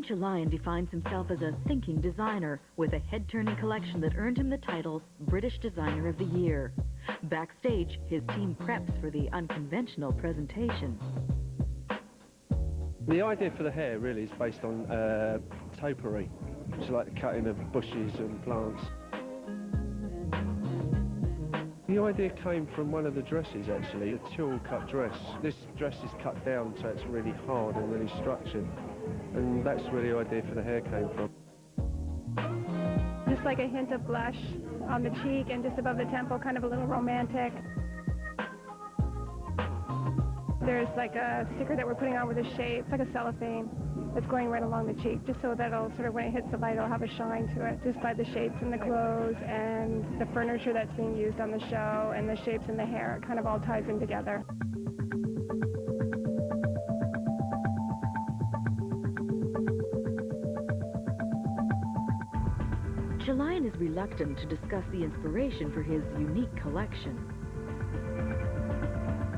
Chalayan defines himself as a thinking designer with a head-turning collection that earned him the title British Designer of the Year. Backstage, his team preps for the unconventional presentation. The idea for the hair really is based on topiary, which is like the cutting of bushes and plants. The idea came from one of the dresses actually, a tulle cut dress. This dress is cut down so it's really hard and really structured, and that's where the idea for the hair came from. Just like a hint of blush on the cheek and just above the temple, kind of a little romantic. There's like a sticker that we're putting on with a shape, it's like a cellophane that's going right along the cheek, just so that it'll sort of, when it hits the light, it'll have a shine to it, just by the shapes in the clothes and the furniture that's being used on the show and the shapes in the hair. It kind of all ties in together. Chalayan is reluctant to discuss the inspiration for his unique collection.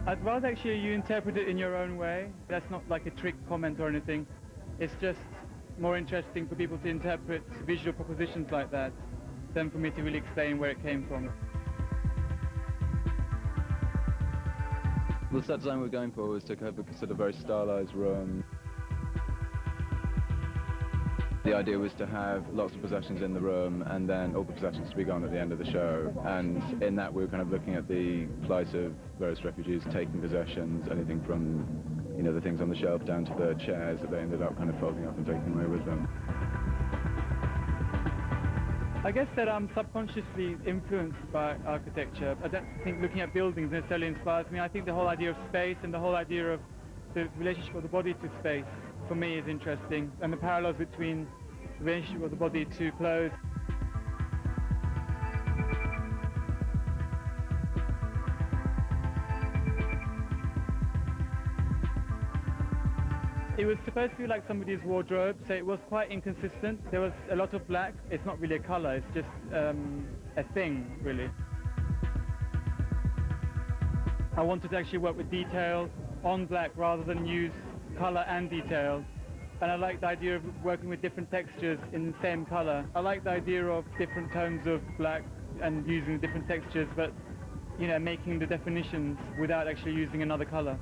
I'd rather actually you interpret it in your own way. That's not like a trick comment or anything. It's just more interesting for people to interpret visual propositions like that than for me to really explain where it came from. The set design we're going for was to have a sort of very stylized room. The idea was to have lots of processions in the room and then all the processions to be gone at the end of the show. And in that we were kind of looking at the plight of various refugees taking possessions, anything from, you know, the things on the shelf down to the chairs that they ended up kind of folding up and taking away with them. I guess that I'm subconsciously influenced by architecture. I don't think looking at buildings necessarily inspires me. I think the whole idea of space and the whole idea of the relationship of the body to space, for me, is interesting, and the parallels between the relationship of the body to clothes. It was supposed to be like somebody's wardrobe, so it was quite inconsistent. There was a lot of black. It's not really a color, it's just a thing, really. I wanted to actually work with detail on black rather than use color and detail. And I like the idea of working with different textures in the same color. I like the idea of different tones of black and using different textures, but, you know, making the definitions without actually using another color.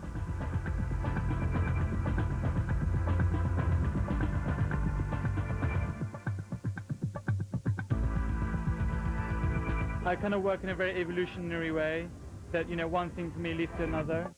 I kind of work in a very evolutionary way, that, you know, one thing for me leads to another.